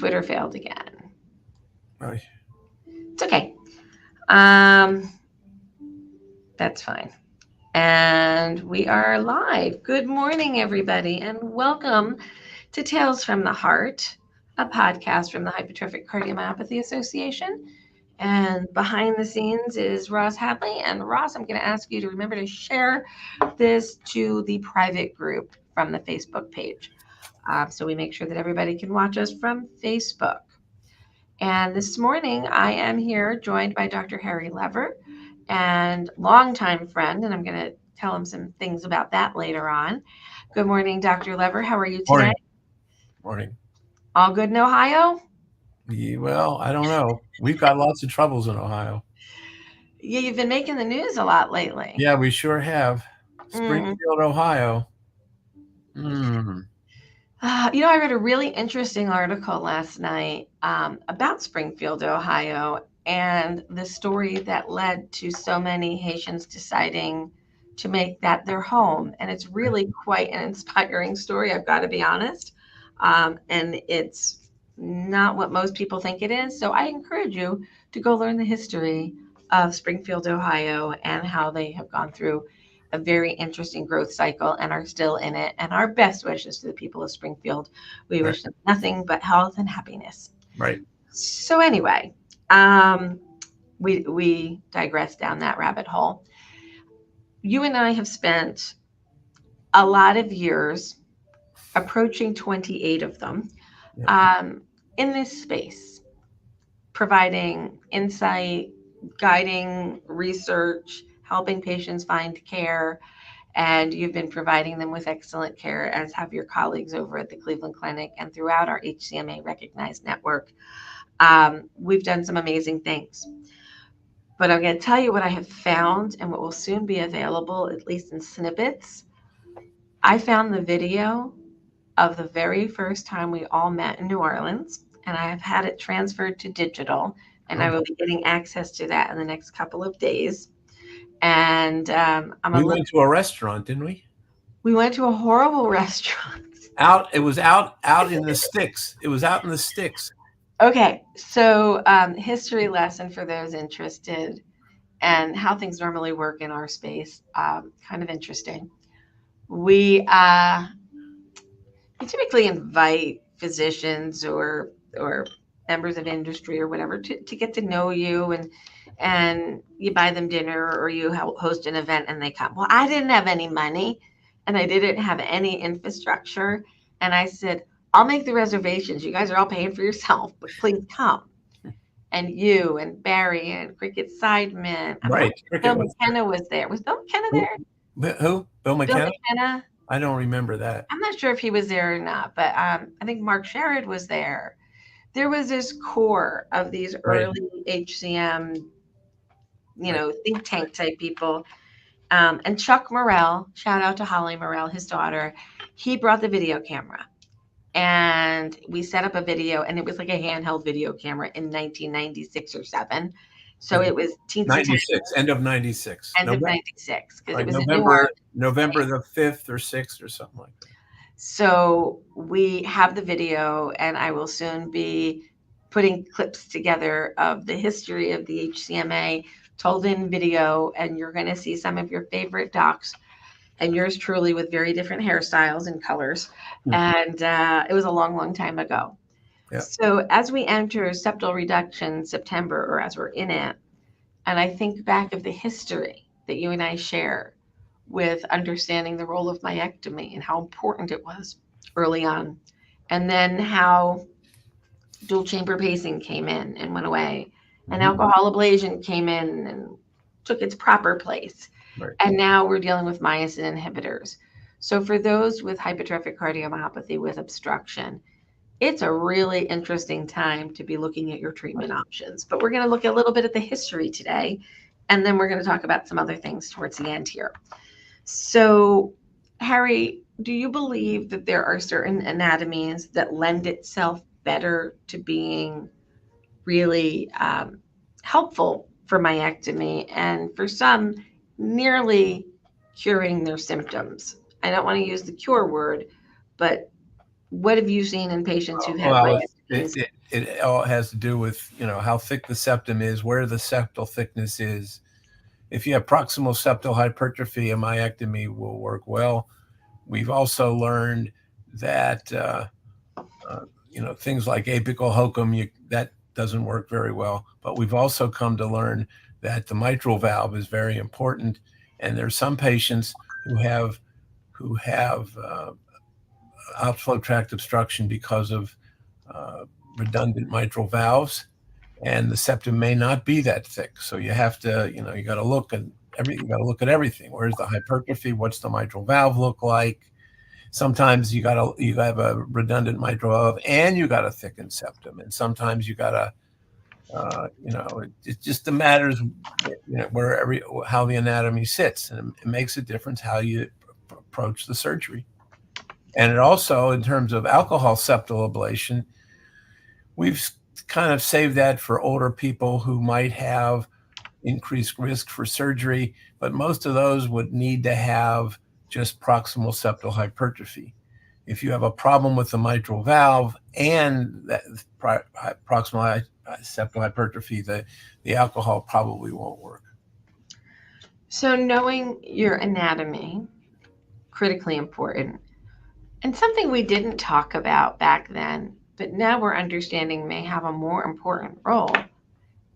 Twitter failed again. Right. It's okay. That's fine. And we are live. Good morning, everybody, and welcome to Tales from the Heart, a podcast from the Hypertrophic Cardiomyopathy Association. And behind the scenes is Ross Hadley. And Ross, I'm going to ask you to remember to share this to the private group from the Facebook page. So we make sure that everybody can watch us from Facebook. And this morning I am here joined by Dr. Harry Lever and longtime friend, and I'm going to tell him some things about that later on. Good morning, Dr. Lever. How are you today? Morning. Morning. All good in Ohio? Yeah, well, I don't know. We've got lots of troubles in Ohio. Yeah, you've been making the news a lot lately. Yeah, we sure have. Springfield, Ohio. I read a really interesting article last night about Springfield, Ohio, and the story that led to so many Haitians deciding to make that their home. And it's really quite an inspiring story, I've got to be honest. And it's not what most people think it is. So I encourage you to go learn the history of Springfield, Ohio, and how they have gone through a very interesting growth cycle and are still in it. And our best wishes to the people of Springfield. We wish them nothing but health and happiness. Right. So anyway, we digress down that rabbit hole. You and I have spent a lot of years, approaching 28 of them, in this space, providing insight, guiding research, helping patients find care, and you've been providing them with excellent care, as have your colleagues over at the Cleveland Clinic and throughout our HCMA recognized network. We've done some amazing things. But I'm going to tell you what I have found and what will soon be available, at least in snippets. I found the video of the very first time we all met in New Orleans, and I have had it transferred to digital, and I will be getting access to that in the next couple of days. And we went to a restaurant, didn't we? We went to a horrible restaurant. It was out in the sticks. It was out in the sticks. Okay, so history lesson for those interested and how things normally work in our space. Kind of interesting. We typically invite physicians or members of industry or whatever to get to know you, and you buy them dinner or you host an event and they come. Well, I didn't have any money and I didn't have any infrastructure. And I said, I'll make the reservations. You guys are all paying for yourself, but please come. And you and Barry and Cricket Sideman. Right. Bill McKenna was there. Was Bill McKenna there? Who? Bill McKenna? Bill McKenna. I don't remember that. I'm not sure if he was there or not, but I think Mark Sherrod was there. There was this core of these early HCM, think tank type people. And Chuck Morrell, shout out to Holly Morrell, his daughter, he brought the video camera. And we set up a video, and it was like a handheld video camera in 1996 or 7. So it was 96, end of 96. End of 96, because it was November the 5th or 6th or something like that. So we have the video, and I will soon be putting clips together of the history of the HCMA told in video, and you're going to see some of your favorite docs and yours truly with very different hairstyles and colors. And it was a long, long time ago. Yeah. So as we enter septal reduction September, or as we're in it, and I think back of the history that you and I share with understanding the role of myectomy and how important it was early on, and then how dual chamber pacing came in and went away, and alcohol ablation came in and took its proper place. Right. And now we're dealing with myosin inhibitors. So for those with hypertrophic cardiomyopathy with obstruction, it's a really interesting time to be looking at your treatment options. But we're going to look a little bit at the history today, and then we're going to talk about some other things towards the end here. So, Harry, do you believe that there are certain anatomies that lend itself better to being really helpful for myectomy, and for some, nearly curing their symptoms? I don't want to use the cure word, but what have you seen in patients who've had myectomy? things. It all has to do with, how thick the septum is, where the septal thickness is. If you have proximal septal hypertrophy, a myectomy will work well. We've also learned that, things like apical hokum, that doesn't work very well. But we've also come to learn that the mitral valve is very important. And there's some patients who have outflow tract obstruction because of redundant mitral valves, and the septum may not be that thick. So you have to, you got to look at everything. You got to look at everything. Where's the hypertrophy? What's the mitral valve look like? Sometimes you have a redundant mitral valve and you got a thickened septum, and sometimes you got to, it just matters, how the anatomy sits, and it makes a difference how you approach the surgery. And it also, in terms of alcohol septal ablation, we've kind of saved that for older people who might have increased risk for surgery, but most of those would need to have just proximal septal hypertrophy. If you have a problem with the mitral valve and that proximal septal hypertrophy, the alcohol probably won't work. So knowing your anatomy, critically important. And something we didn't talk about back then, but now we're understanding may have a more important role,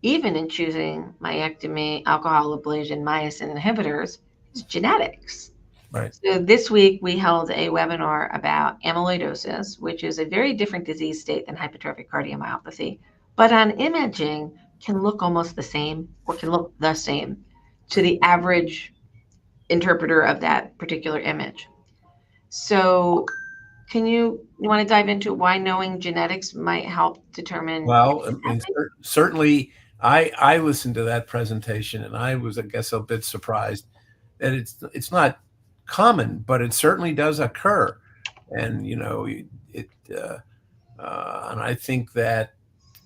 even in choosing myectomy, alcohol ablation, myosin inhibitors, is genetics. Right. So this week we held a webinar about amyloidosis, which is a very different disease state than hypertrophic cardiomyopathy, but on imaging can look almost the same or can look the same to the average interpreter of that particular image. So you want to dive into why knowing genetics might help determine? Well, certainly I listened to that presentation and I was, I guess, a bit surprised that it's not common, but it certainly does occur. And, and I think that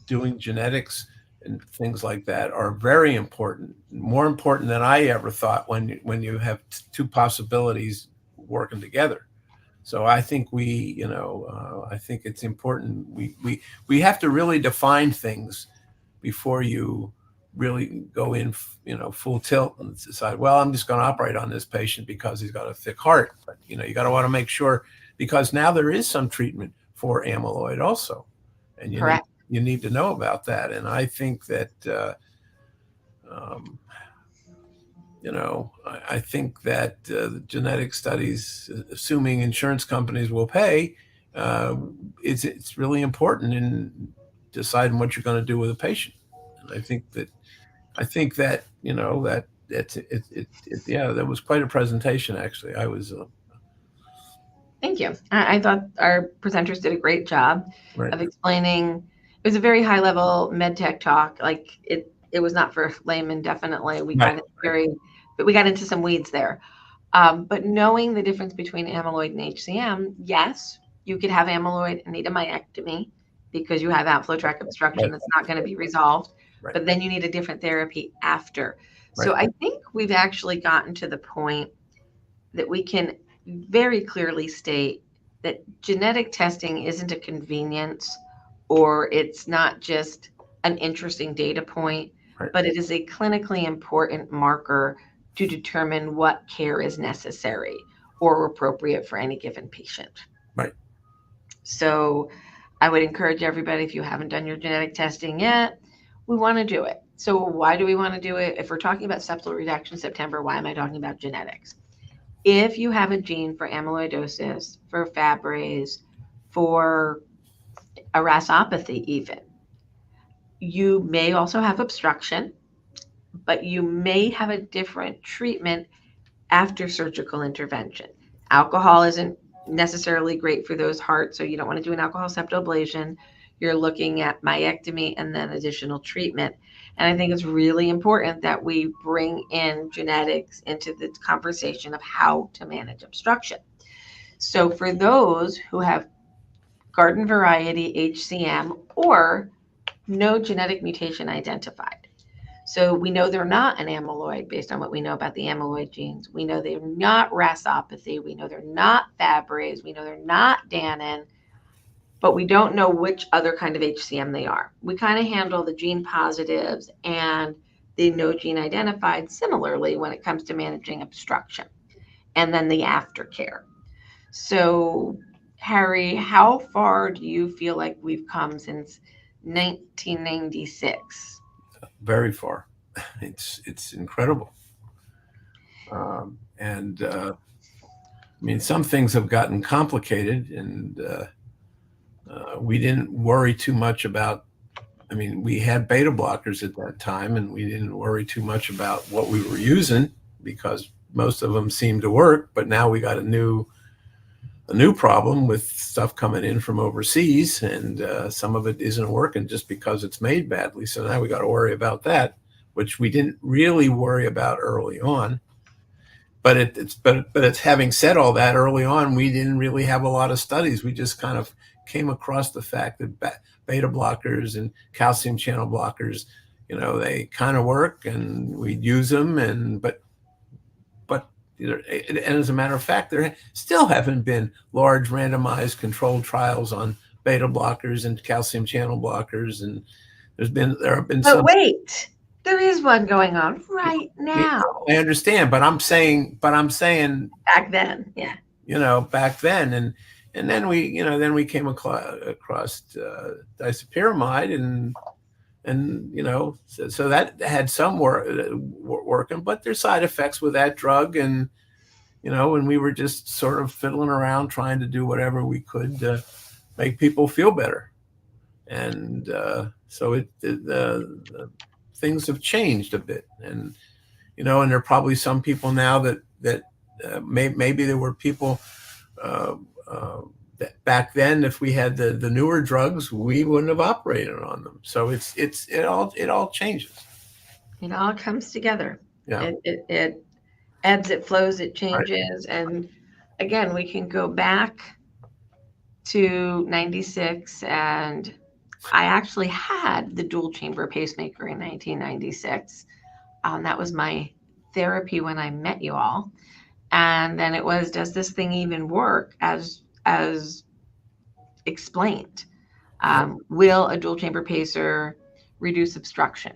doing genetics and things like that are very important, more important than I ever thought when you have two possibilities working together. So I think I think it's important. We have to really define things before you really go in, full tilt and decide, well, I'm just going to operate on this patient because he's got a thick heart. But, you got to want to make sure, because now there is some treatment for amyloid also. And Correct. You need to know about that. And I think that, I think that the genetic studies, assuming insurance companies will pay, it's really important in deciding what you're going to do with a patient. And I think that that was quite a presentation. Actually, I was. Thank you. I thought our presenters did a great job of explaining. It was a very high level med tech talk. Like it was not for laymen. Definitely, we got but we got into some weeds there. But knowing the difference between amyloid and HCM, yes, you could have amyloid and need a myectomy because you have outflow tract obstruction that's not going to be resolved. Right. But then you need a different therapy after. Right. So I think we've actually gotten to the point that we can very clearly state that genetic testing isn't a convenience, or it's not just an interesting data point, right, but it is a clinically important marker to determine what care is necessary or appropriate for any given patient. Right. So I would encourage everybody, if you haven't done your genetic testing yet, we want to do it. So why do we want to do it? If we're talking about septal reduction September, why am I talking about genetics? If you have a gene for amyloidosis, for Fabry, for a RASopathy even, you may also have obstruction, but you may have a different treatment after surgical intervention. Alcohol isn't necessarily great for those hearts, so you don't want to do an alcohol septal ablation. You're looking at myectomy and then additional treatment. And I think it's really important that we bring in genetics into the conversation of how to manage obstruction. So for those who have garden variety HCM or no genetic mutation identified, so we know they're not an amyloid based on what we know about the amyloid genes. We know they're not RASopathy. We know they're not Fabry. We know they're not Danon. but we don't know which other kind of HCM they are. We kind of handle the gene positives and the no gene identified similarly when it comes to managing obstruction, and then the aftercare. So, Harry, how far do you feel like we've come since 1996? Very far. It's incredible. And I mean, some things have gotten complicated, and we didn't worry too much about. I mean, we had beta blockers at that time, and we didn't worry too much about what we were using because most of them seemed to work. But now we got a new problem with stuff coming in from overseas, and some of it isn't working just because it's made badly. So now we got to worry about that, which we didn't really worry about early on. But it's having said all that, early on we didn't really have a lot of studies. We just kind of came across the fact that beta blockers and calcium channel blockers, they kind of work, and we'd use them, but and as a matter of fact, there still haven't been large randomized controlled trials on beta blockers and calcium channel blockers, and there have been some. But wait, there is one going on right now. I understand, but I'm saying Back then, yeah. Back then, and then we came across disopyramide, and so that had some working, but there's side effects with that drug, and we were just sort of fiddling around trying to do whatever we could to make people feel better, and so things have changed a bit, and and there are probably some people now that maybe there were people that back then, if we had the newer drugs, we wouldn't have operated on them. So it all changes. It all comes together. Yeah. It ebbs, it flows, it changes, right. And again, we can go back to 96, and I actually had the dual chamber pacemaker in 1996. That was my therapy when I met you all. And then it was, does this thing even work as explained? Will a dual chamber pacer reduce obstruction?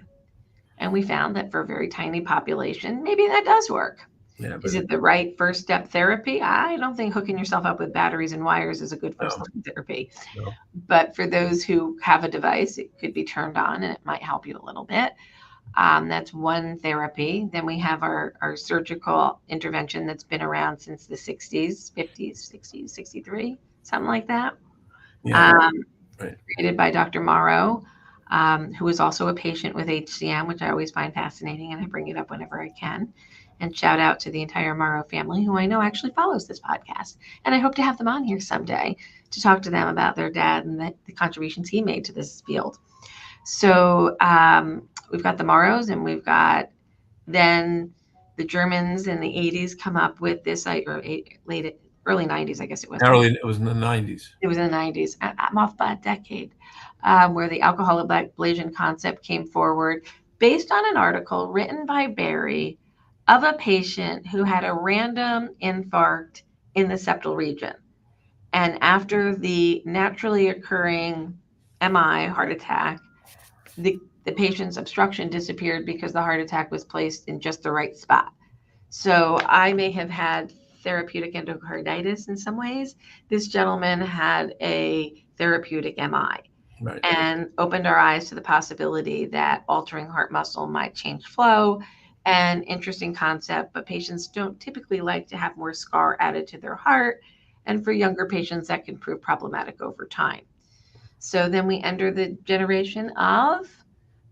And we found that for a very tiny population, maybe that does work. Yeah, is it the right first step therapy? I don't think hooking yourself up with batteries and wires is a good first step therapy. No. But for those who have a device, it could be turned on and it might help you a little bit. That's one therapy. Then we have our surgical intervention that's been around since the 60s, 50s, 60s, 63, something like that. Yeah, right. Created by Dr. Morrow, who is also a patient with HCM, which I always find fascinating, and I bring it up whenever I can. And shout out to the entire Morrow family, who I know actually follows this podcast. And I hope to have them on here someday to talk to them about their dad and the contributions he made to this field. So we've got the Morrows, and we've got then the Germans in the 80s come up with this, or early 90s, I guess it was. It was in the 90s. It was in the 90s. I'm off by a decade, where the alcohol ablation concept came forward based on an article written by Barry of a patient who had a random infarct in the septal region. And after the naturally occurring MI, heart attack, the patient's obstruction disappeared because the heart attack was placed in just the right spot. So I may have had therapeutic endocarditis in some ways. This gentleman had a therapeutic MI. Right. And opened our eyes to the possibility that altering heart muscle might change flow. An interesting concept, but patients don't typically like to have more scar added to their heart. And for younger patients, that can prove problematic over time. So then we enter the generation of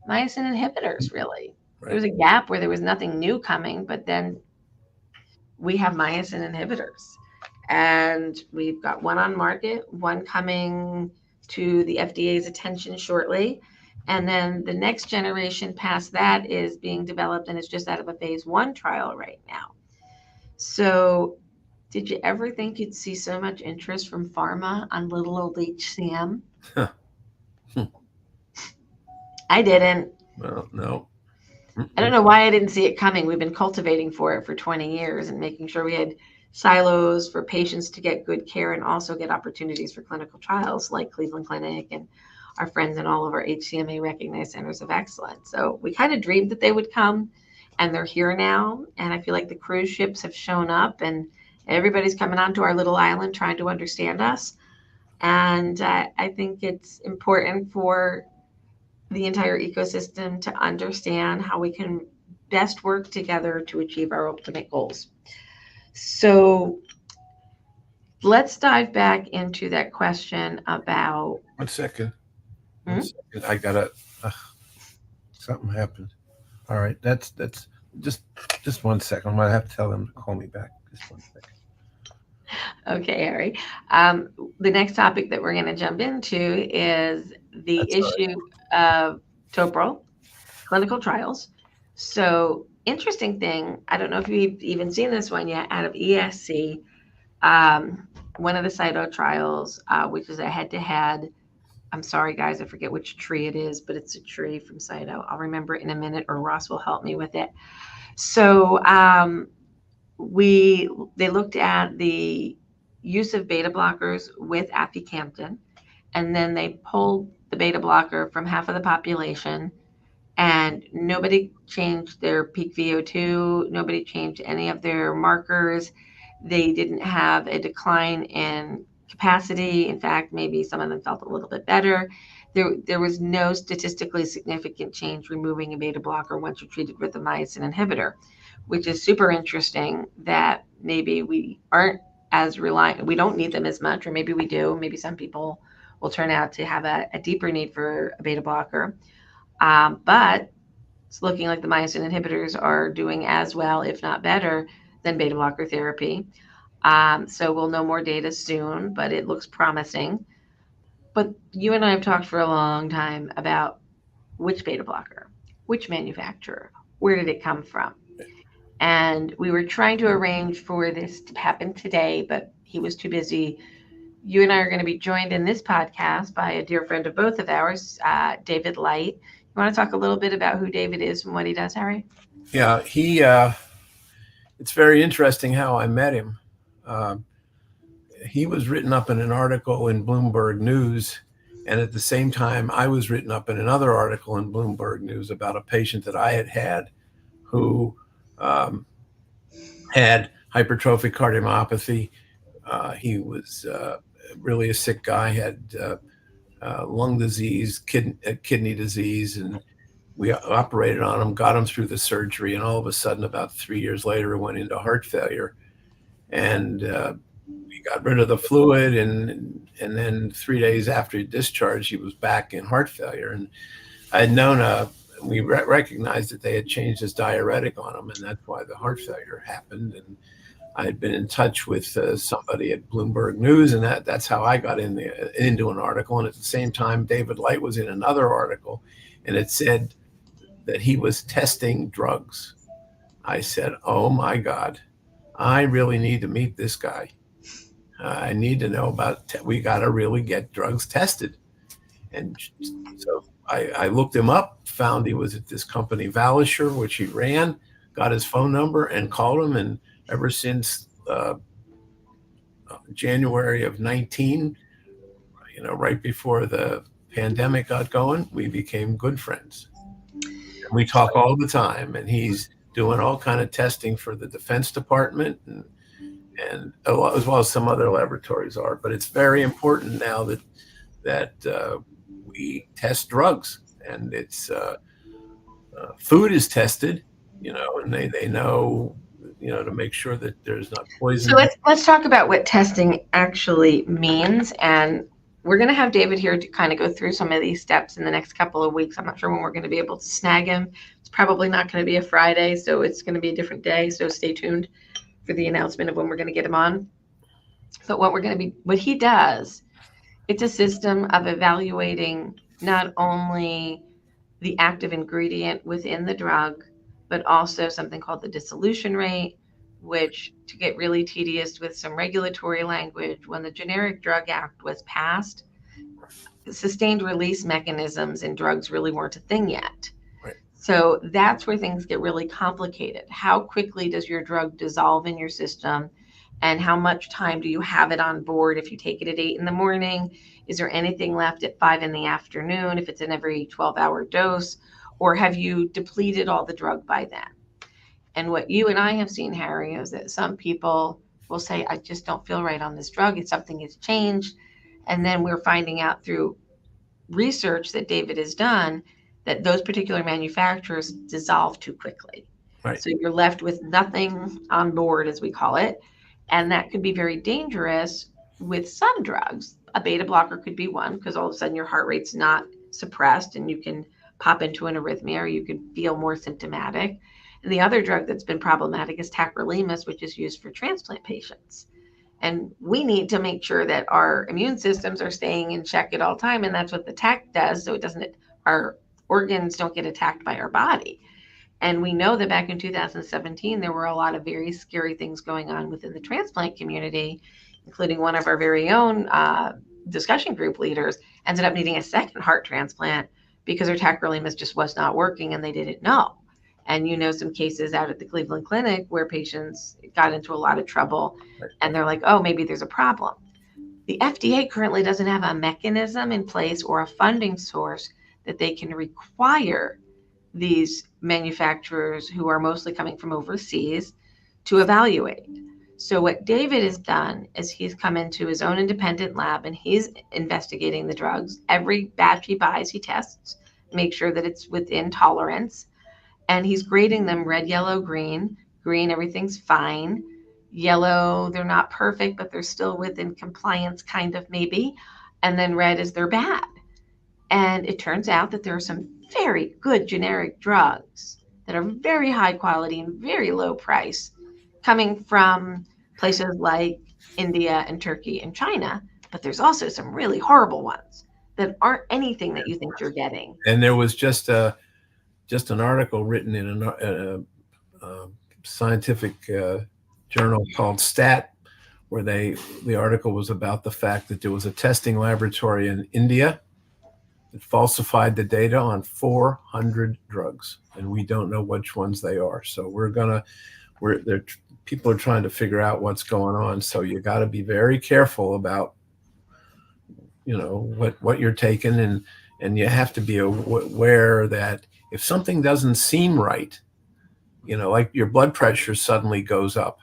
myosin inhibitors, really. Right. There was a gap where there was nothing new coming, but then we have myosin inhibitors. And we've got one on market, one coming to the FDA's attention shortly. And then the next generation past that is being developed, and it's just out of a phase 1 trial right now. So did you ever think you'd see so much interest from pharma on little old HCM? I didn't. Well, no. I don't know why I didn't see it coming. We've been cultivating for it for 20 years and making sure we had silos for patients to get good care and also get opportunities for clinical trials like Cleveland Clinic and our friends in all of our HCMA recognized centers of excellence. So we kind of dreamed that they would come, and they're here now. And I feel like the cruise ships have shown up and everybody's coming onto our little island trying to understand us. And I think it's important for the entire ecosystem to understand how we can best work together to achieve our ultimate goals. So let's dive back into that question about. 1 second. 1 second. I gotta. Something happened. All right. That's just 1 second. I'm gonna have to tell them to call me back. Just 1 second. Okay, Harry. The next topic that we're going to jump into is the issue of TOPRL, clinical trials. So interesting thing, I don't know if you've even seen this one yet, out of ESC, one of the CITO trials, which is a head-to-head. I'm sorry, guys, I forget which tree it is, but it's a tree from CITO. I'll remember it in a minute, or Ross will help me with it. So they looked at the use of beta blockers with aficamten, and then they pulled the beta blocker from half of the population, and nobody changed their peak VO2, nobody changed any of their markers. They didn't have a decline in capacity. In fact, maybe some of them felt a little bit better. There was no statistically significant change removing a beta blocker once you're treated with a myosin inhibitor, which is super interesting that maybe we aren't as reliant, we don't need them as much, or maybe we do. Maybe some people will turn out to have a deeper need for a beta blocker. But it's looking like the myosin inhibitors are doing as well, if not better, than beta blocker therapy. So we'll know more data soon, but it looks promising. But you and I have talked for a long time about which beta blocker, which manufacturer, where did it come from? And we were trying to arrange for this to happen today, but he was too busy. You and I are going to be joined in this podcast by a dear friend of both of ours, David Light. You want to talk a little bit about who David is and what he does, Harry? Yeah, it's very interesting how I met him. He was written up in an article in Bloomberg News, and at the same time, I was written up in another article in Bloomberg News about a patient that I had who had hypertrophic cardiomyopathy. He was really a sick guy, had lung disease, kidney disease, and we operated on him, got him through the surgery, and all of a sudden, about 3 years later, went into heart failure. And we got rid of the fluid, and then 3 days after discharge, he was back in heart failure. And I had known we recognized that they had changed his diuretic on him, and that's why the heart failure happened. And I had been in touch with somebody at Bloomberg News, and that's how I got into an article. And at the same time, David Light was in another article, and it said that he was testing drugs. I said, oh my God, I really need to meet this guy. I need to know we got to really get drugs tested. And so I looked him up, found he was at this company, Valisure, which he ran, got his phone number and called him. And ever since January of 19, right before the pandemic got going, we became good friends. And we talk all the time, and he's doing all kind of testing for the Defense Department and as well as some other laboratories are. But it's very important now that we test drugs, and it's food is tested, and they know, to make sure that there's not poison. So let's talk about what testing actually means. And we're going to have David here to kind of go through some of these steps in the next couple of weeks. I'm not sure when we're going to be able to snag him. It's probably not going to be a Friday, so it's going to be a different day. So stay tuned for the announcement of when we're going to get him on. But what he does, it's a system of evaluating not only the active ingredient within the drug, but also something called the dissolution rate, which, to get really tedious with some regulatory language, when the Generic Drug Act was passed, sustained release mechanisms in drugs really weren't a thing yet. Right. So that's where things get really complicated. How quickly does your drug dissolve in your system? and how much time do you have it on board. If you take it at 8 in the morning, is there anything left at 5 in the afternoon if it's an every 12-hour dose, or have you depleted all the drug by then? And what you and I have seen, Harry, is that some people will say, I just don't feel right on this drug. It's something has changed. And then we're finding out through research that David has done that those particular manufacturers dissolve too quickly. Right. So you're left with nothing on board, as we call it. And that could be very dangerous with some drugs. A beta blocker could be one, because all of a sudden your heart rate's not suppressed and you can pop into an arrhythmia, or you could feel more symptomatic. And the other drug that's been problematic is tacrolimus, which is used for transplant patients. And we need to make sure that our immune systems are staying in check at all time. And that's what the tac does. So it doesn't, our organs don't get attacked by our body. And we know that back in 2017, there were a lot of very scary things going on within the transplant community, including one of our very own discussion group leaders ended up needing a second heart transplant because her tacrolimus just was not working and they didn't know. And you know some cases out at the Cleveland Clinic where patients got into a lot of trouble and they're like, oh, maybe there's a problem. The FDA currently doesn't have a mechanism in place or a funding source that they can require these manufacturers, who are mostly coming from overseas, to evaluate. So what David has done is he's come into his own independent lab and he's investigating the drugs. Every batch he buys, he tests, make sure that it's within tolerance. And he's grading them red, yellow, green. Green, everything's fine. Yellow, they're not perfect, but they're still within compliance, kind of, maybe. And then red is they're bad. And it turns out that there are some very good generic drugs that are very high quality and very low price coming from places like India and Turkey and China. But there's also some really horrible ones that aren't anything that you think you're getting. And there was just an article written in a scientific journal called Stat, where the article was about the fact that there was a testing laboratory in India that falsified the data on 400 drugs, and we don't know which ones they are. So people are trying to figure out what's going on. So you got to be very careful about, what you're taking, and you have to be aware that if something doesn't seem right, like your blood pressure suddenly goes up,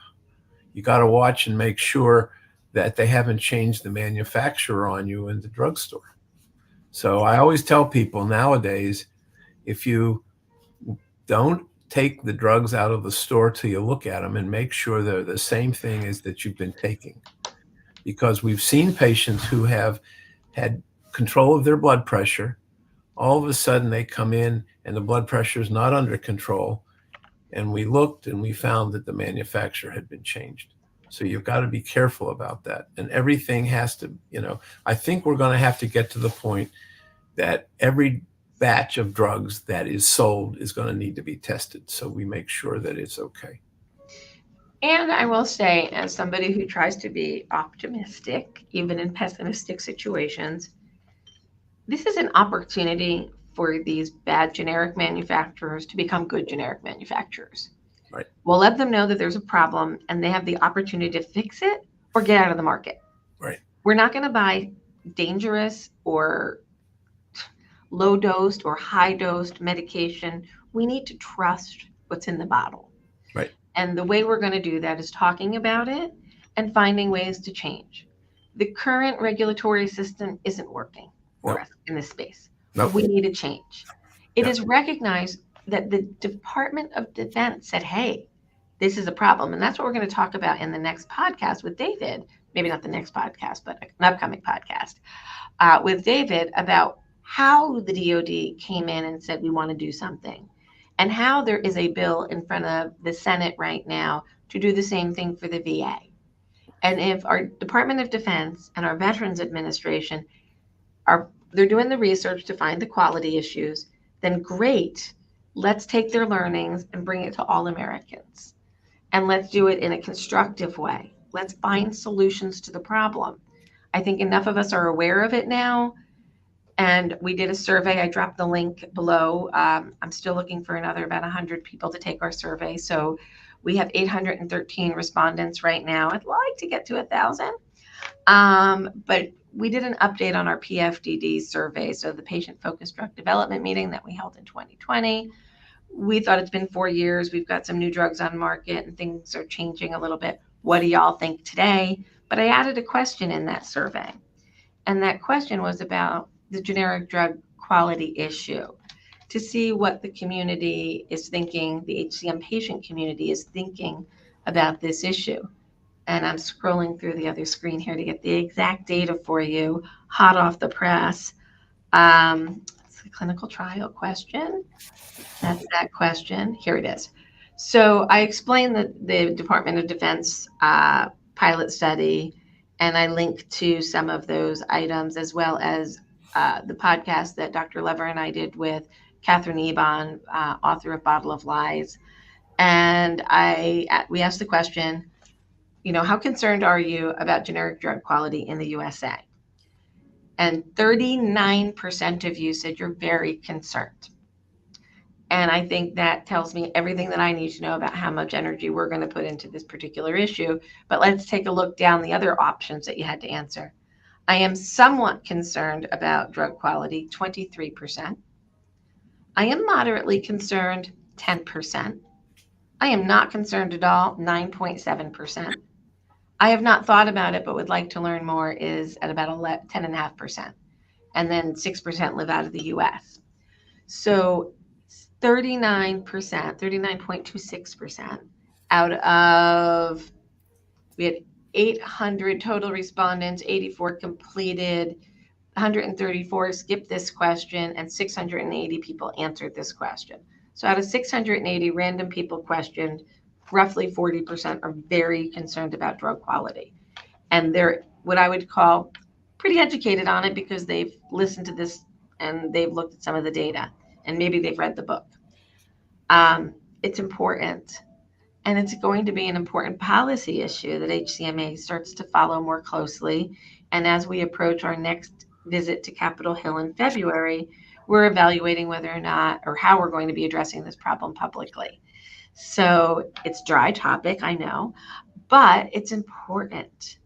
you got to watch and make sure that they haven't changed the manufacturer on you in the drugstore. So I always tell people nowadays, if you don't take the drugs out of the store till you look at them and make sure they're the same thing as that you've been taking. Because we've seen patients who have had control of their blood pressure. All of a sudden they come in and the blood pressure is not under control. And we looked and we found that the manufacturer had been changed. So you've got to be careful about that. And everything has to, I think we're going to have to get to the point that every batch of drugs that is sold is going to need to be tested. So we make sure that it's okay. And I will say, as somebody who tries to be optimistic, even in pessimistic situations, this is an opportunity for these bad generic manufacturers to become good generic manufacturers. Right. We'll let them know that there's a problem and they have the opportunity to fix it or get out of the market. Right. We're not going to buy dangerous or low dosed or high dosed medication. We need to trust what's in the bottle. Right. And the way we're going to do that is talking about it and finding ways to change. The current regulatory system isn't working for us in this space. Nope. We need a change. It is recognized that the Department of Defense said, hey, this is a problem. And that's what we're going to talk about in the next podcast with David. Maybe not the next podcast, but an upcoming podcast with David about how the DOD came in and said, we want to do something. And how there is a bill in front of the Senate right now to do the same thing for the VA. And if our Department of Defense and our Veterans Administration they're doing the research to find the quality issues, then great. Let's take their learnings and bring it to all Americans. And let's do it in a constructive way. Let's find solutions to the problem. I think enough of us are aware of it now. And we did a survey. I dropped the link below. I'm still looking for another about 100 people to take our survey. So We have 813 respondents right now. I'd like to get to 1,000. But we did an update on our PFDD survey, so the patient-focused drug development meeting that we held in 2020. We thought it's been 4 years. We've got some new drugs on market and things are changing a little bit. What do y'all think today? But I added a question in that survey. And that question was about the generic drug quality issue, to see what the community is thinking, the HCM patient community is thinking about this issue. And I'm scrolling through the other screen here to get the exact data for you, hot off the press. It's a clinical trial question. That's that question. Here it is. So I explained the Department of Defense pilot study, and I link to some of those items, as well as the podcast that Dr. Lever and I did with Catherine Ebon, author of Bottle of Lies. And we asked the question, how concerned are you about generic drug quality in the USA? And 39% of you said you're very concerned. And I think that tells me everything that I need to know about how much energy we're going to put into this particular issue. But let's take a look down the other options that you had to answer. I am somewhat concerned about drug quality, 23%. I am moderately concerned, 10%. I am not concerned at all, 9.7%. I have not thought about it, but would like to learn more, is at about 10.5%. And then 6% live out of the US. So 39%, 39.26% out of, we had 800 total respondents, 84 completed, 134 skipped this question, and 680 people answered this question. So out of 680 random people questioned, roughly 40% are very concerned about drug quality. And they're what I would call pretty educated on it, because they've listened to this and they've looked at some of the data, and maybe they've read the book. It's important, and it's going to be an important policy issue that HCMA starts to follow more closely. And as we approach our next visit to Capitol Hill in February, we're evaluating whether or not, or how we're going to be addressing this problem publicly. So it's a dry topic, I know, but it's important.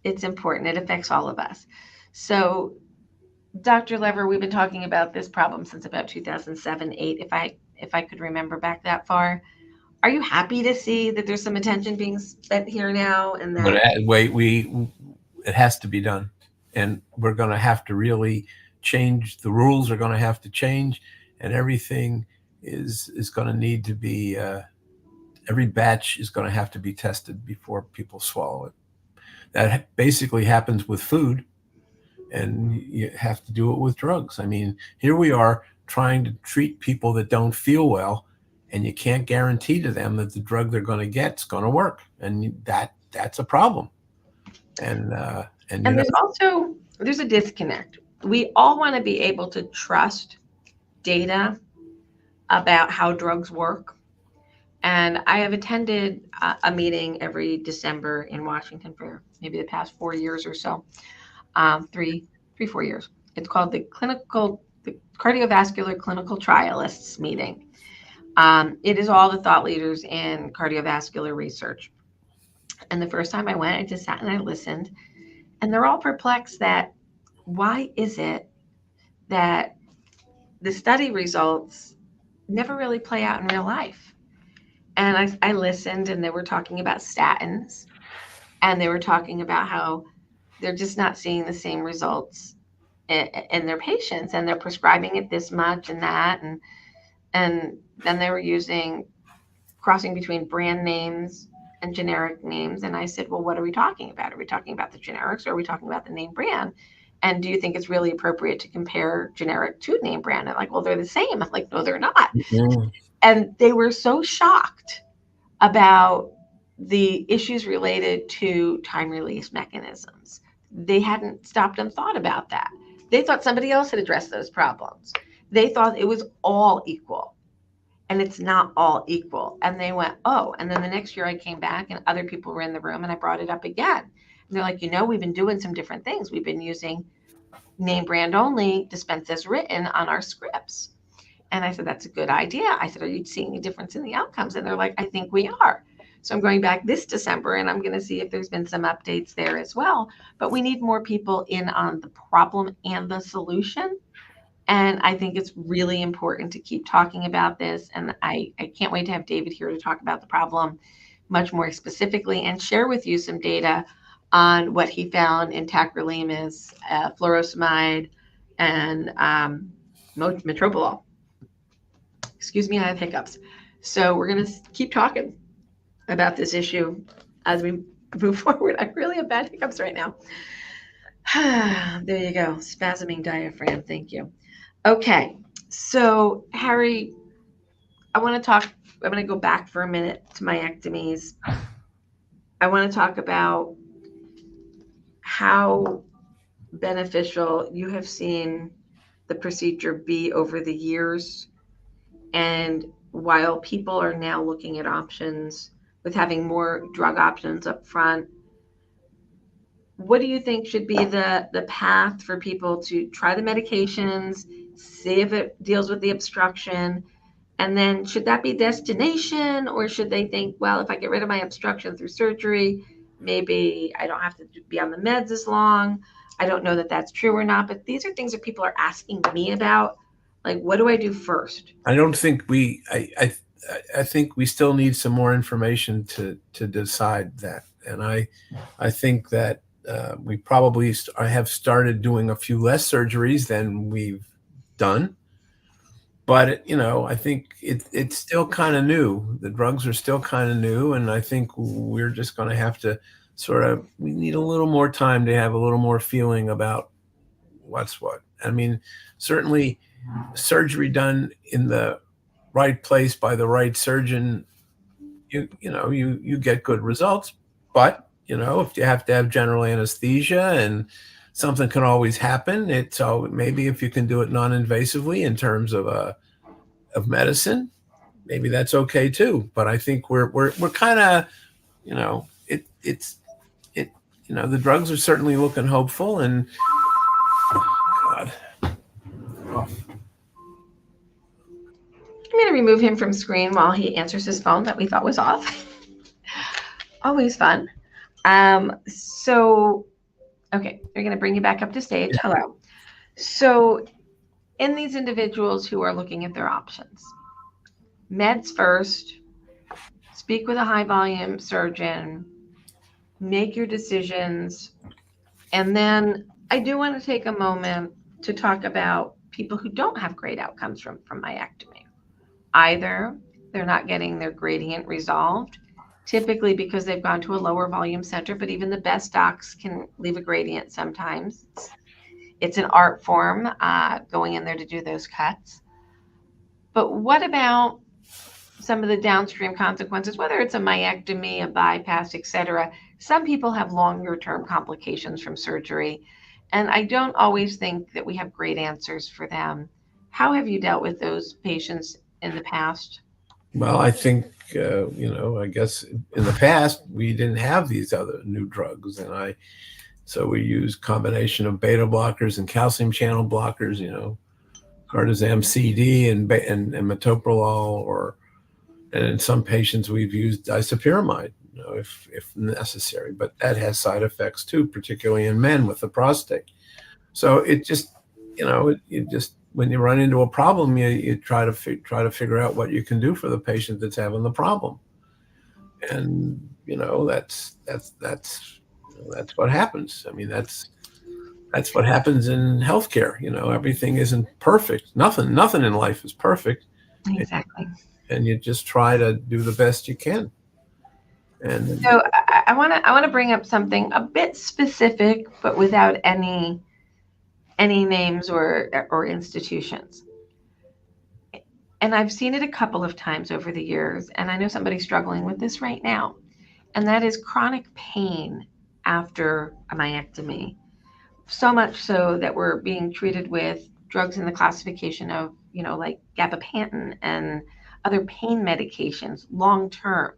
It's important. It affects all of us. So Dr. Lever, we've been talking about this problem since about 2007-8, if I could remember back that far. Are you happy to see that there's some attention being spent here now? And that it has to be done, and we're going to have to really change. The rules are going to have to change, and everything is going to need to be. Every batch is going to have to be tested before people swallow it. That basically happens with food, and you have to do it with drugs. I mean, here we are trying to treat people that don't feel well, and you can't guarantee to them that the drug they're going to get is going to work, and that's a problem. And there's a disconnect. We all want to be able to trust data about how drugs work. And I have attended a meeting every December in Washington for maybe the past 4 years or so, 4 years. It's called the Cardiovascular Clinical Trialists meeting. It is all the thought leaders in cardiovascular research. And the first time I went, I just sat and I listened, and they're all perplexed that why is it that the study results never really play out in real life? And I listened, and they were talking about statins, and they were talking about how they're just not seeing the same results in their patients, and they're prescribing it this much and that. And then they were crossing between brand names and generic names. And I said, well, what are we talking about? Are we talking about the generics, or are we talking about the name brand? And do you think it's really appropriate to compare generic to name brand? And like, well, they're the same. I'm like, no, they're not. Mm-hmm. And they were so shocked about the issues related to time release mechanisms. They hadn't stopped and thought about that. They thought somebody else had addressed those problems. They thought it was all equal, and it's not all equal. And they went, oh, and then the next year I came back and other people were in the room, and I brought it up again. And they're like, we've been doing some different things. We've been using name brand only, dispense as written on our scripts. And I said, that's a good idea. I said, are you seeing a difference in the outcomes? And they're like, I think we are. So I'm going back this December and I'm going to see if there's been some updates there as well. But we need more people in on the problem and the solution. And I think it's really important to keep talking about this. And I can't wait to have David here to talk about the problem much more specifically and share with you some data on what he found in tacrolimus, furosemide, and metoprolol. Excuse me, I have hiccups. So we're going to keep talking about this issue as we move forward. I really have bad hiccups right now. There you go. Spasming diaphragm. Thank you. Okay. So, Harry, I'm going to go back for a minute to myectomies. I want to talk about how beneficial you have seen the procedure be over the years. And while people are now looking at options with having more drug options up front, what do you think should be the path for people to try the medications, see if it deals with the obstruction, and then should that be destination, or should they think, well, if I get rid of my obstruction through surgery, maybe I don't have to be on the meds as long. I don't know that that's true or not, but these are things that people are asking me about. Like, what do I do first? I don't think I think we still need some more information to decide that. And I think that we probably have started doing a few less surgeries than we've done. But, I think it's still kind of new. The drugs are still kind of new. And I think we're just going to have to we need a little more time to have a little more feeling about what's what. I mean, certainly surgery done in the right place by the right surgeon, you get good results. But, if you have to have general anesthesia and something can always happen, so maybe if you can do it non-invasively in terms of medicine, maybe that's okay too. But I think we're kind of, the drugs are certainly looking hopeful. And God, oh. I'm going to remove him from screen while he answers his phone that we thought was off. Always fun. So, okay, we're going to bring you back up to stage. Yeah. Hello. So, in these individuals who are looking at their options, meds first, speak with a high volume surgeon, make your decisions. And then I do want to take a moment to talk about people who don't have great outcomes from myectomy. Either they're not getting their gradient resolved, typically because they've gone to a lower volume center, but even the best docs can leave a gradient sometimes. It's an art form going in there to do those cuts. But what about some of the downstream consequences, whether it's a myectomy, a bypass, etc.? Some people have longer term complications from surgery, and I don't always think that we have great answers for them. How have you dealt with those patients in the past? Well, I think, I guess in the past, we didn't have these other new drugs. So we used combination of beta blockers and calcium channel blockers, cardizem CD and metoprolol, and in some patients we've used disopyramide, if necessary. But that has side effects too, particularly in men with the prostate. So it just, when you run into a problem, you try to figure out what you can do for the patient that's having the problem. And, that's what happens. I mean, that's what happens in healthcare. Everything isn't perfect. Nothing in life is perfect. Exactly. And you just try to do the best you can. And so I want to bring up something a bit specific, but without any names or institutions. And I've seen it a couple of times over the years, and I know somebody's struggling with this right now, and that is chronic pain after a myectomy. So much so that we're being treated with drugs in the classification of, like gabapentin and other pain medications long term.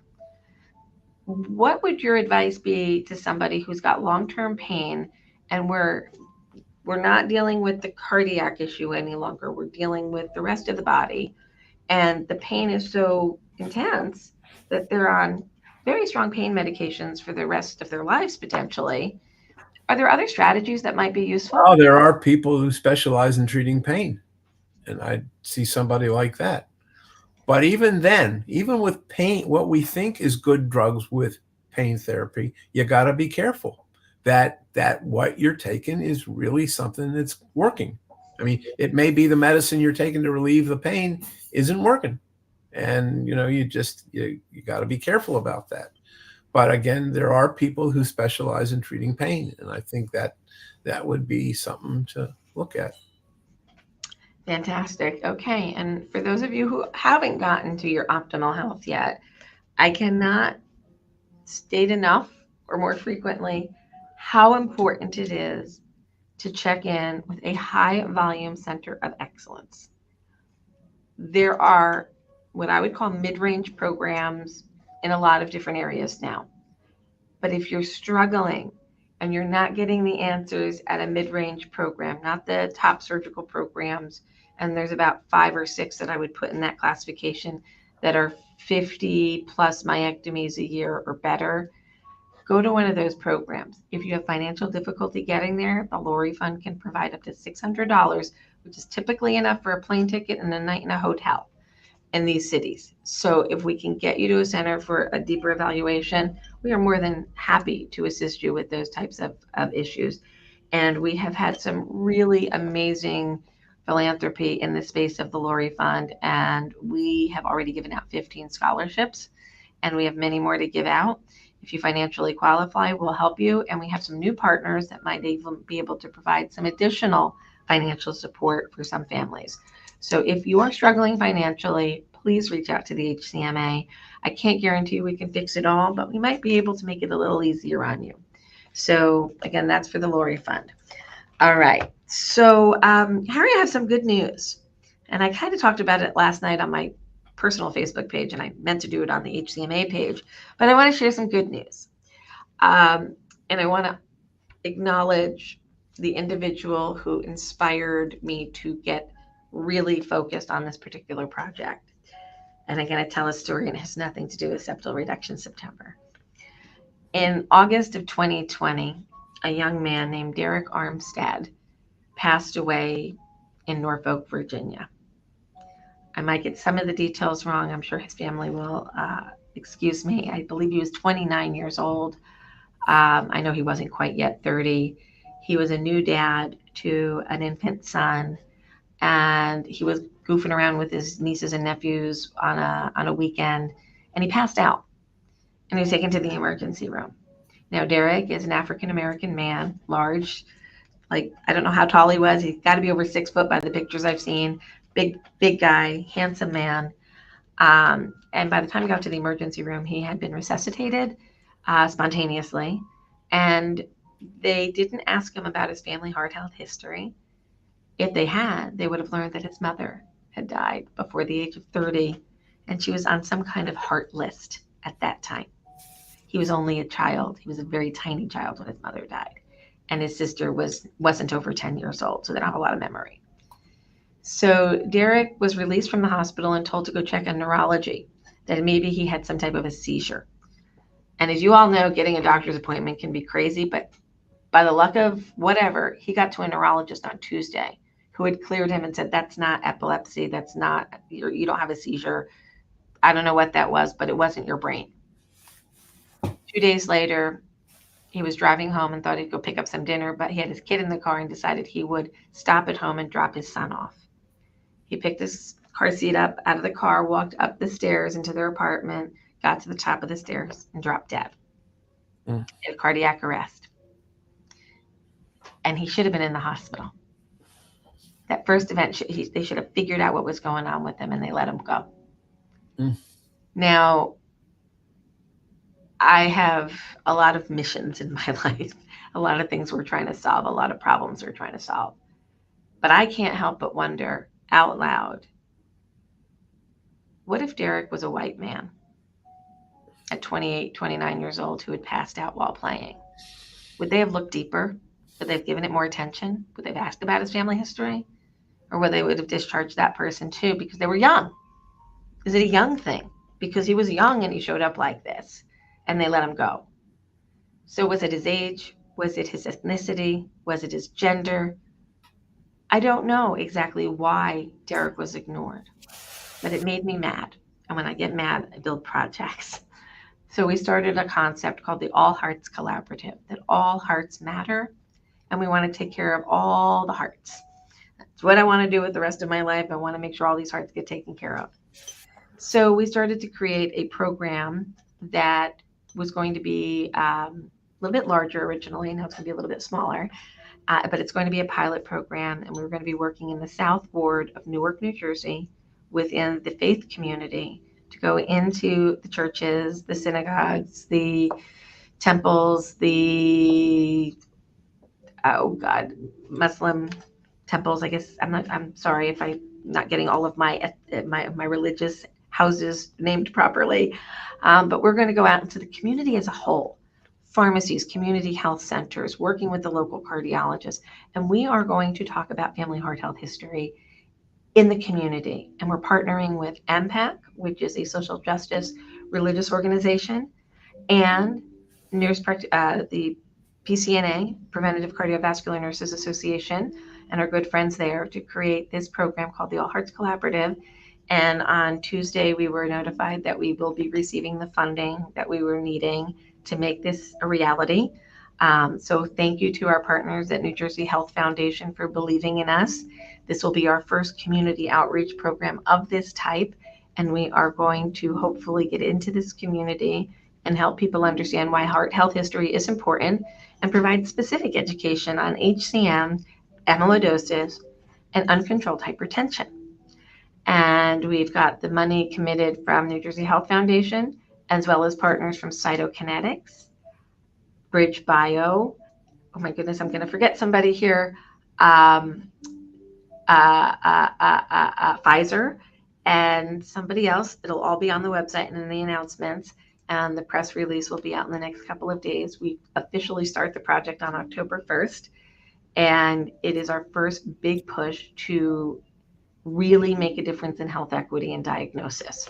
What would your advice be to somebody who's got long-term pain, and we're not dealing with the cardiac issue any longer. We're dealing with the rest of the body. And the pain is so intense that they're on very strong pain medications for the rest of their lives potentially. Are there other strategies that might be useful? Oh, there are people who specialize in treating pain, and I see somebody like that. But even then, even with pain, what we think is good drugs with pain therapy, you got to be careful that what you're taking is really something that's working. I mean, it may be the medicine you're taking to relieve the pain isn't working, and you got to be careful about that. But again, there are people who specialize in treating pain, and I think that would be something to look at. Fantastic. Okay. And for those of you who haven't gotten to your optimal health yet, I cannot state enough or more frequently how important it is to check in with a high volume center of excellence. There are what I would call mid-range programs in a lot of different areas now. But if you're struggling and you're not getting the answers at a mid-range program, not the top surgical programs, and there's about 5 or 6 that I would put in that classification that are 50 plus myectomies a year or better, go to one of those programs. If you have financial difficulty getting there, the Lori Fund can provide up to $600, which is typically enough for a plane ticket and a night in a hotel in these cities. So if we can get you to a center for a deeper evaluation, we are more than happy to assist you with those types of issues. And we have had some really amazing philanthropy in the space of the Lori Fund, and we have already given out 15 scholarships, and we have many more to give out. If you financially qualify, we'll help you, and we have some new partners that might even be able to provide some additional financial support for some families. So if you are struggling financially, please reach out to the HCMA. I can't guarantee we can fix it all, but we might be able to make it a little easier on you. So again, that's for the Lori Fund. All right. So Harry, I have some good news. And I kind of talked about it last night on my personal Facebook page, and I meant to do it on the HCMA page, but I want to share some good news. And I want to acknowledge the individual who inspired me to get really focused on this particular project. And I'm going to tell a story, and it has nothing to do with septal reduction September. In August of 2020, a young man named Derek Armstead passed away in Norfolk, Virginia. I might get some of the details wrong. I'm sure his family will excuse me. I believe he was 29 years old. I know he wasn't quite yet 30. He was a new dad to an infant son, and he was goofing around with his nieces and nephews on a weekend, and he passed out, and he was taken to the emergency room. Now, Derek is an African-American man, large, like, I don't know how tall he was. He's got to be over 6 foot by the pictures I've seen. Big guy, handsome man. And by the time he got to the emergency room, he had been resuscitated spontaneously. And they didn't ask him about his family heart health history. If they had, they would have learned that his mother had died before the age of 30, and she was on some kind of heart list at that time. He was only a child. He was a very tiny child when his mother died. And his sister wasn't over 10 years old, so they don't have a lot of memory. So Derek was released from the hospital and told to go check on neurology, that maybe he had some type of a seizure. And as you all know, getting a doctor's appointment can be crazy, but by the luck of whatever, he got to a neurologist on Tuesday who had cleared him and said, that's not epilepsy, that's not, you don't have a seizure. I don't know what that was, but it wasn't your brain. 2 days later, he was driving home and thought he'd go pick up some dinner, but he had his kid in the car and decided he would stop at home and drop his son off. He picked his car seat up out of the car, walked up the stairs into their apartment, got to the top of the stairs, and dropped dead. He had cardiac arrest. And he should have been in the hospital. That first event, they should have figured out what was going on with him, and they let him go. Now, I have a lot of missions in my life, a lot of things we're trying to solve, a lot of problems we're trying to solve. But I can't help but wonder out loud, what if Derek was a white man at 28, 29 years old who had passed out while playing? Would they have looked deeper? Would they have given it more attention? Would they have asked about his family history? Or would they have discharged that person too because they were young? Is it a young thing? Because he was young and he showed up like this. and they let him go. So was it his age? Was it his ethnicity? Was it his gender? I don't know exactly why Derek was ignored, but it made me mad. And when I get mad, I build projects. So we started a concept called the All Hearts Collaborative, that all hearts matter, and we want to take care of all the hearts. That's what I want to do with the rest of my life. I want to make sure all these hearts get taken care of. So we started to create a program that was going to be a little bit larger originally. Now it's going to be a little bit smaller, but it's going to be a pilot program, and we're going to be working in the South Ward of Newark, New Jersey, within the faith community, to go into the churches, the synagogues, the temples, the Muslim temples. I guess I'm sorry if I'm not getting all of my religious houses named properly, but we're going to go out into the community as a whole. Pharmacies, community health centers, working with the local cardiologists, and we are going to talk about family heart health history in the community. And we're partnering with MPAC, which is a social justice religious organization, and the PCNA, Preventative Cardiovascular Nurses Association, and our good friends there, to create this program called the All Hearts Collaborative. And on Tuesday, we were notified that we will be receiving the funding that we were needing to make this a reality. So thank you to our partners at New Jersey Health Foundation for believing in us. This will be our first community outreach program of this type, and we are going to hopefully get into this community and help people understand why heart health history is important, and provide specific education on HCM, amyloidosis, and uncontrolled hypertension. And we've got the money committed from New Jersey Health Foundation, as well as partners from Cytokinetics, Bridge Bio, oh my goodness, I'm going to forget somebody here, Pfizer, and somebody else. It'll all be on the website and in the announcements, and the press release will be out in the next couple of days. We officially start the project on October 1st, and it is our first big push to really make a difference in health equity and diagnosis.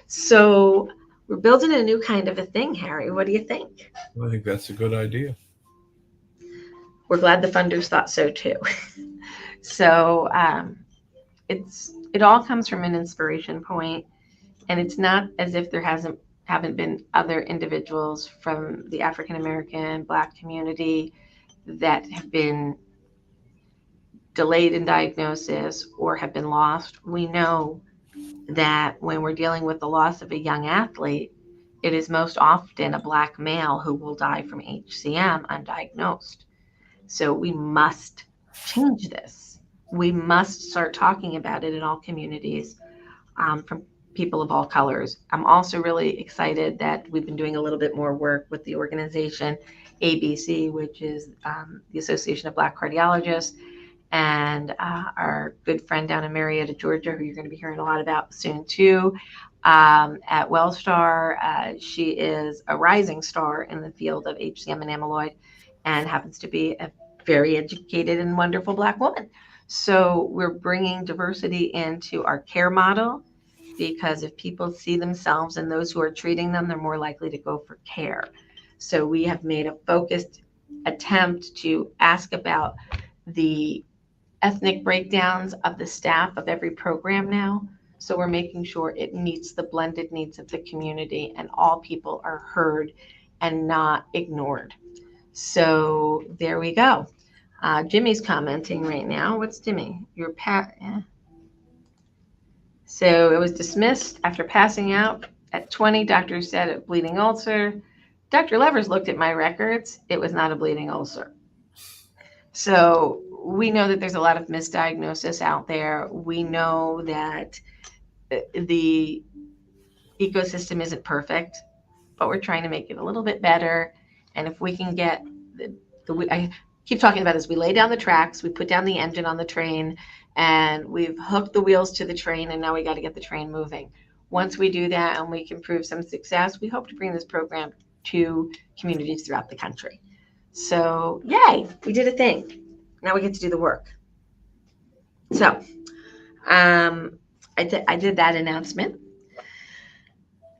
So we're building a new kind of a thing, Harry. What do you think? I think that's a good idea. We're glad the funders thought so too. So it all comes from an inspiration point, and it's not as if there haven't been other individuals from the African American, Black community that have been delayed in diagnosis or have been lost. We know that when we're dealing with the loss of a young athlete, it is most often a Black male who will die from HCM undiagnosed. So we must change this. We must start talking about it in all communities, from people of all colors. I'm also really excited that we've been doing a little bit more work with the organization ABC, which is the Association of Black Cardiologists, and our good friend down in Marietta, Georgia, who you're going to be hearing a lot about soon too, at Wellstar. She is a rising star in the field of HCM and amyloid, and happens to be a very educated and wonderful Black woman. So we're bringing diversity into our care model, because if people see themselves and those who are treating them, they're more likely to go for care. So we have made a focused attempt to ask about the ethnic breakdowns of the staff of every program now. So we're making sure it meets the blended needs of the community, and all people are heard and not ignored. So there we go. Jimmy's commenting right now. What's Jimmy? Yeah. So it was dismissed after passing out at 20. Doctor said a bleeding ulcer. Dr. Levers looked at my records. It was not a bleeding ulcer. So we know that there's a lot of misdiagnosis out there. We know that the ecosystem isn't perfect, but we're trying to make it a little bit better. And if we can get I keep talking about this, we lay down the tracks, we put down the engine on the train, and we've hooked the wheels to the train, and now we got to get the train moving. Once we do that and we can prove some success, we hope to bring this program to communities throughout the country. So yay, we did a thing. Now we get to do the work. So I did that announcement.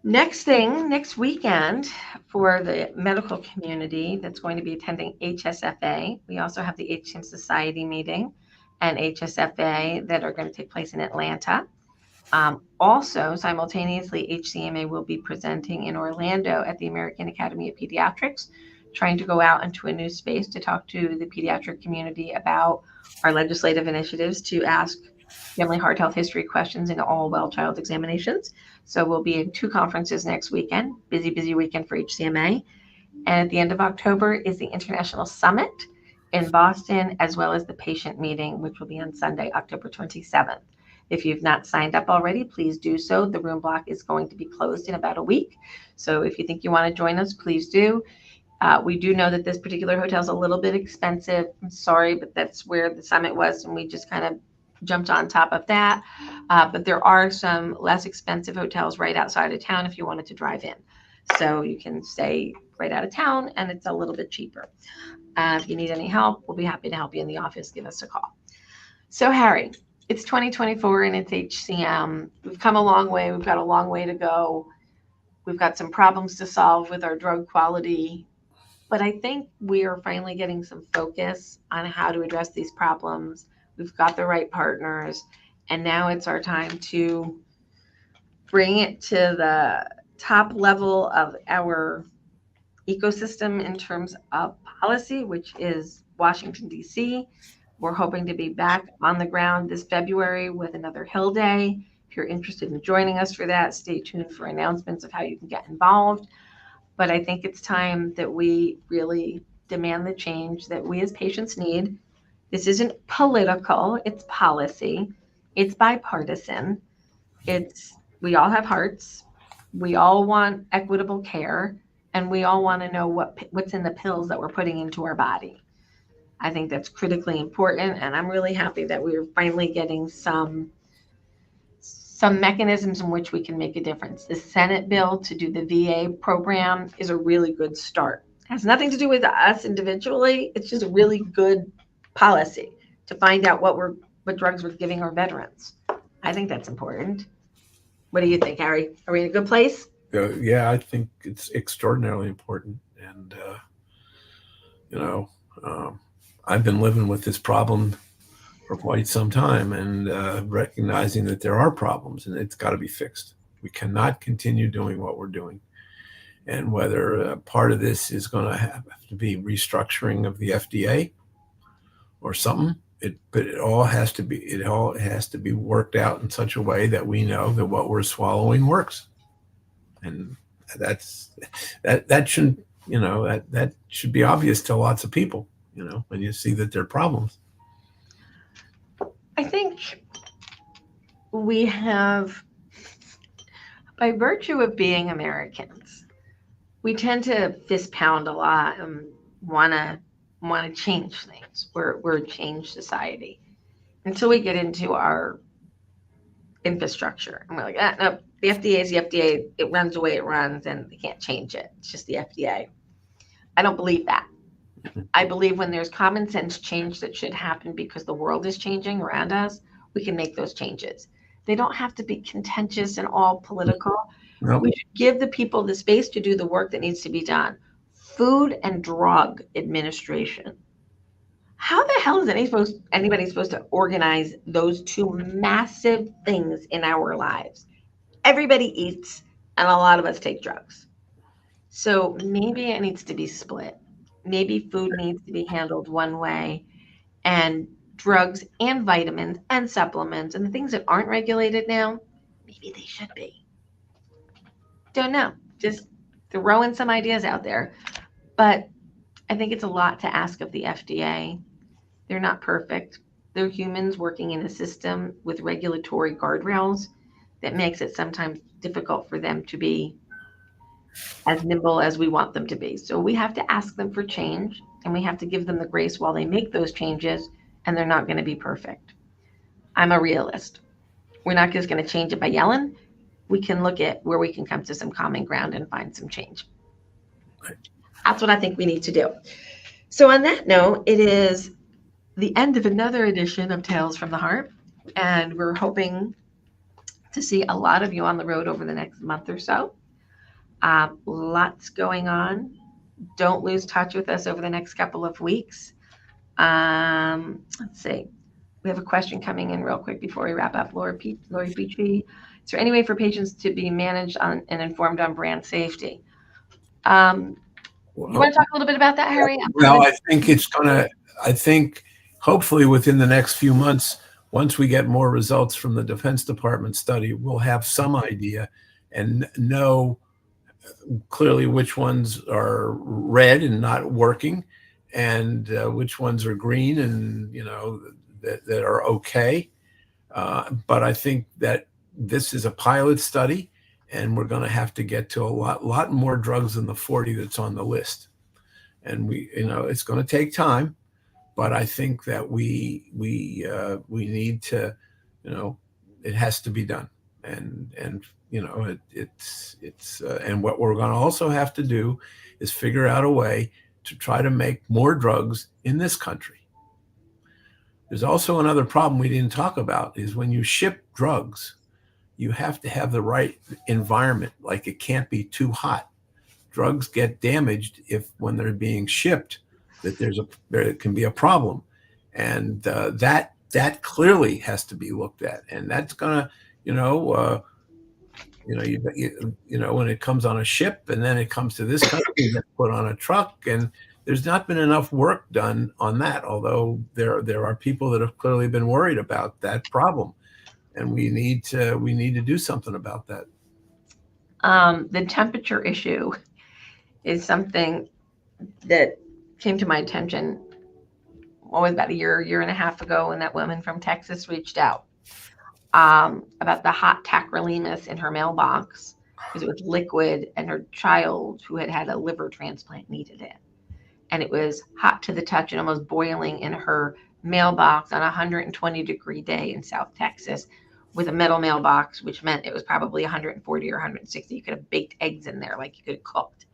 Next thing, next weekend for the medical community that's going to be attending HSFA, we also have the HCM Society meeting and HSFA that are going to take place in Atlanta. Also, simultaneously, HCMA will be presenting in Orlando at the American Academy of Pediatrics, trying to go out into a new space to talk to the pediatric community about our legislative initiatives to ask family heart health history questions in all well child examinations. So we'll be in 2 conferences next weekend, busy weekend for HCMA. And at the end of October is the International Summit in Boston, as well as the patient meeting, which will be on Sunday, October 27th. If you've not signed up already, please do so. The room block is going to be closed in about a week. So if you think you want to join us, please do. We do know that this particular hotel is a little bit expensive. I'm sorry, but that's where the summit was, and we just kind of jumped on top of that. But there are some less expensive hotels right outside of town if you wanted to drive in. So you can stay right out of town, and it's a little bit cheaper. If you need any help, we'll be happy to help you in the office. Give us a call. So, Harry, it's 2024 and it's HCM. We've come a long way. We've got a long way to go. We've got some problems to solve with our drug quality. But I think we are finally getting some focus on how to address these problems. We've got the right partners. And now it's our time to bring it to the top level of our ecosystem in terms of policy, which is Washington, D.C. We're hoping to be back on the ground this February with another Hill Day. If you're interested in joining us for that, stay tuned for announcements of how you can get involved. But I think it's time that we really demand the change that we as patients need. This isn't political, it's policy. It's bipartisan. We all have hearts. We all want equitable care, and we all want to know what's in the pills that we're putting into our body. I think that's critically important, and I'm really happy that we're finally getting some mechanisms in which we can make a difference. The Senate bill to do the VA program is a really good start. It has nothing to do with us individually. It's just a really good policy to find out what drugs we're giving our veterans. I think that's important. What do you think, Harry? Are we in a good place? Yeah, I think it's extraordinarily important. And, I've been living with this problem for quite some time and recognizing that there are problems and it's got to be fixed. We cannot continue doing what we're doing. And whether part of this is going to have to be restructuring of the FDA or something, but it all has to be worked out in such a way that we know that what we're swallowing works. And that should be obvious to lots of people, when you see that there are problems. I think we have, by virtue of being Americans, we tend to fist pound a lot and want to change things. We're a changed society until we get into our infrastructure. And we're like, no, the FDA is the FDA. It runs the way it runs, and they can't change it. It's just the FDA. I don't believe that. I believe when there's common sense change that should happen because the world is changing around us, we can make those changes. They don't have to be contentious and all political. Nope. We should give the people the space to do the work that needs to be done. Food and Drug Administration. How the hell is anybody supposed to organize those two massive things in our lives? Everybody eats, and a lot of us take drugs. So maybe it needs to be split. Maybe food needs to be handled one way, and drugs and vitamins and supplements and the things that aren't regulated now, maybe they should be. Don't know. Just throwing some ideas out there. But I think it's a lot to ask of the FDA. They're not perfect. They're humans working in a system with regulatory guardrails that makes it sometimes difficult for them to be as nimble as we want them to be. So we have to ask them for change, and we have to give them the grace while they make those changes, and they're not going to be perfect. I'm a realist. We're not just going to change it by yelling. We can look at where we can come to some common ground and find some change. That's what I think we need to do. So on that note, it is the end of another edition of Tales from the Heart, and we're hoping to see a lot of you on the road over the next month or so. Lots going on. Don't lose touch with us over the next couple of weeks. Let's see. We have a question coming in real quick before we wrap up. Lori Petrie, is there any way for patients to be managed on and informed on brand safety? You want to talk a little bit about that, Harry? Well, I think hopefully within the next few months, once we get more results from the Defense Department study, we'll have some idea and know clearly which ones are red and not working, and which ones are green and that are okay. But I think that this is a pilot study, and we're going to have to get to a lot more drugs than the 40 that's on the list. And it's going to take time, but I think that we need to, it has to be done. And and what we're going to also have to do is figure out a way to try to make more drugs in this country. There's also another problem we didn't talk about, is when you ship drugs, you have to have the right environment. Like, it can't be too hot. Drugs get damaged when they're being shipped, that there can be a problem. And that clearly has to be looked at. And that's gonna, when it comes on a ship and then it comes to this country, it gets put on a truck, and there's not been enough work done on that, although there are people that have clearly been worried about that problem, and we need to do something about that. The temperature issue is something that came to my attention about a year and a half ago, when that woman from Texas reached out about the hot tacrolimus in her mailbox, because it was liquid and her child, who had a liver transplant, needed it. And it was hot to the touch and almost boiling in her mailbox on a 120-degree day in South Texas, with a metal mailbox, which meant it was probably 140 or 160. You could have baked eggs in there, like you could have cooked.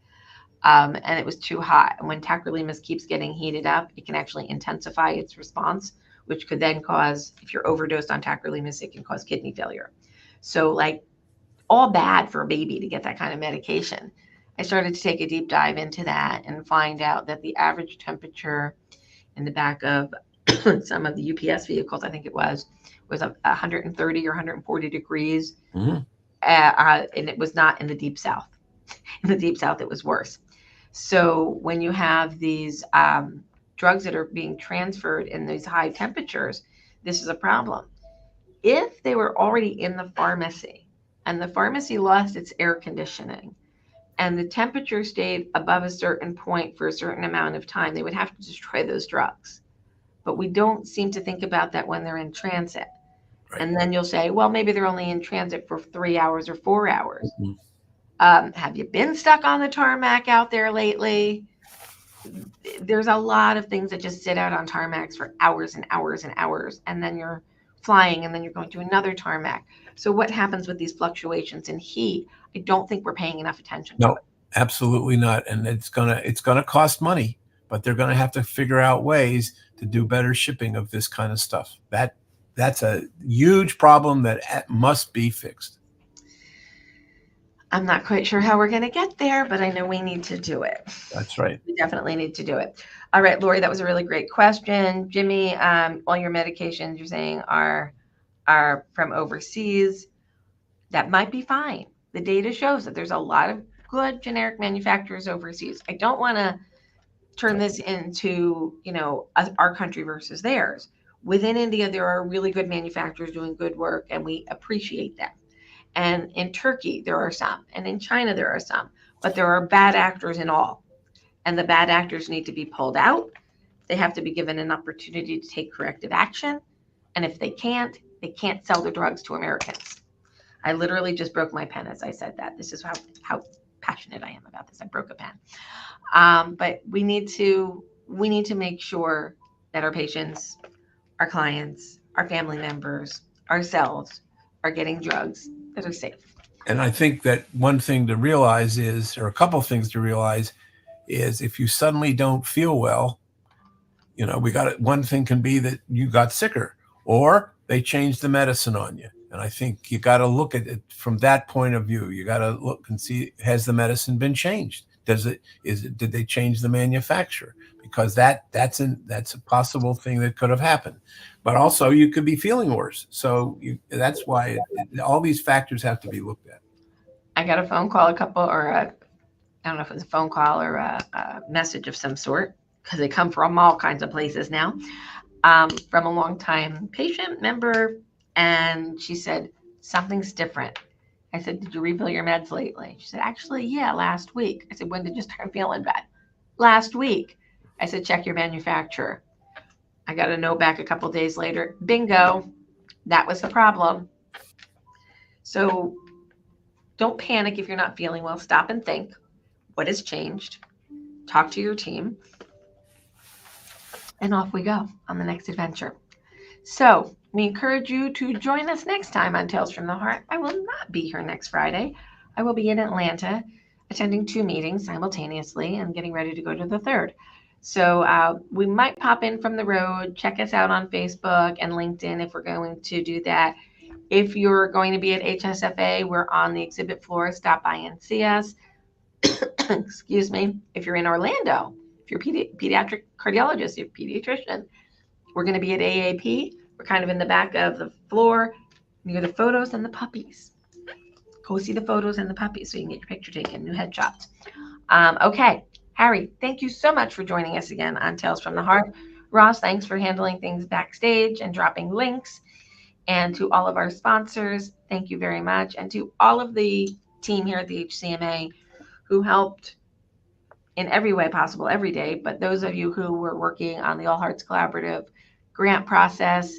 And it was too hot. And when tacrolimus keeps getting heated up, it can actually intensify its response, which could then cause, if you're overdosed on tacrolimus, it can cause kidney failure. So, like, all bad for a baby to get that kind of medication. I started to take a deep dive into that and find out that the average temperature in the back of some of the UPS vehicles, I think it was 130 or 140 degrees. Mm-hmm. And it was not in the Deep South. In the Deep South, it was worse. So when you have these drugs that are being transferred in these high temperatures, this is a problem. If they were already in the pharmacy and the pharmacy lost its air conditioning, and the temperature stayed above a certain point for a certain amount of time, they would have to destroy those drugs. But we don't seem to think about that when they're in transit. Right. And then you'll say, well, maybe they're only in transit for 3 hours or 4 hours. Mm-hmm. Have you been stuck on the tarmac out there lately? There's a lot of things that just sit out on tarmacs for hours and hours and hours. And then you're flying, and then you're going to another tarmac. So what happens with these fluctuations in heat? I don't think we're paying enough attention to it. No, absolutely not. And it's gonna cost money, but they're gonna have to figure out ways to do better shipping of this kind of stuff. That's a huge problem that must be fixed. I'm not quite sure how we're going to get there, but I know we need to do it. That's right. We definitely need to do it. All right, Lori, that was a really great question. Jimmy, all your medications you're saying are from overseas. That might be fine. The data shows that there's a lot of good generic manufacturers overseas. I don't want to turn this into, our country versus theirs. Within India, there are really good manufacturers doing good work, and we appreciate them. And in Turkey, there are some. And in China, there are some. But there are bad actors in all. And the bad actors need to be pulled out. They have to be given an opportunity to take corrective action. And if they can't sell their drugs to Americans. I literally just broke my pen as I said that. This is how passionate I am about this. I broke a pen. But we need to make sure that our patients, our clients, our family members, ourselves are getting drugs that are safe. And I think that one thing to realize is, or a couple of things to realize is, if you suddenly don't feel well, one thing can be that you got sicker, or they changed the medicine on you. And I think you got to look at it from that point of view. You got to look and see, has the medicine been changed? Did they change the manufacturer? Because that's a possible thing that could have happened. But also you could be feeling worse. So that's why all these factors have to be looked at. I got a phone call, I don't know if it was a phone call or a message of some sort, because they come from all kinds of places now, from a longtime patient member. And she said, something's different. I said, did you refill your meds lately? She said, actually, yeah, last week. I said, when did you start feeling bad? Last week. I said, check your manufacturer. I got a note back a couple days later. Bingo, that was the problem. So don't panic if you're not feeling well. Stop and think. What has changed? Talk to your team. And off we go on the next adventure. So we encourage you to join us next time on Tales from the Heart. I will not be here next Friday. I will be in Atlanta attending 2 meetings simultaneously and getting ready to go to the 3rd. So we might pop in from the road. Check us out on Facebook and LinkedIn if we're going to do that. If you're going to be at HSFA, we're on the exhibit floor. Stop by and see us. Excuse me. If you're in Orlando, if you're pediatric cardiologist, you're a pediatrician, we're going to be at AAP. We're kind of in the back of the floor near the photos and the puppies. Go see the photos and the puppies so you can get your picture taken, new headshots. Okay, Harry, thank you so much for joining us again on Tales from the Heart. Ross, thanks for handling things backstage and dropping links. And to all of our sponsors, thank you very much. And to all of the team here at the HCMA who helped in every way possible every day, but those of you who were working on the All Hearts Collaborative grant process,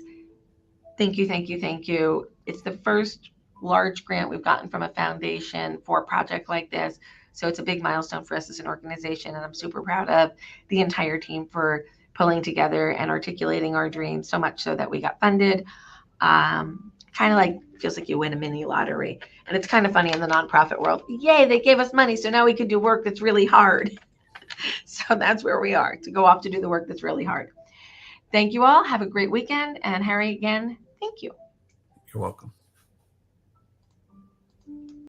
thank you, thank you, thank you. It's the first large grant we've gotten from a foundation for a project like this. So it's a big milestone for us as an organization, and I'm super proud of the entire team for pulling together and articulating our dreams, so much so that we got funded. Kind of like feels like you win a mini lottery. And it's kind of funny in the nonprofit world. Yay, they gave us money, so now we can do work that's really hard. So that's where we are, to go off to do the work that's really hard. Thank you all. Have a great weekend. And Harry, again, thank you. You're welcome.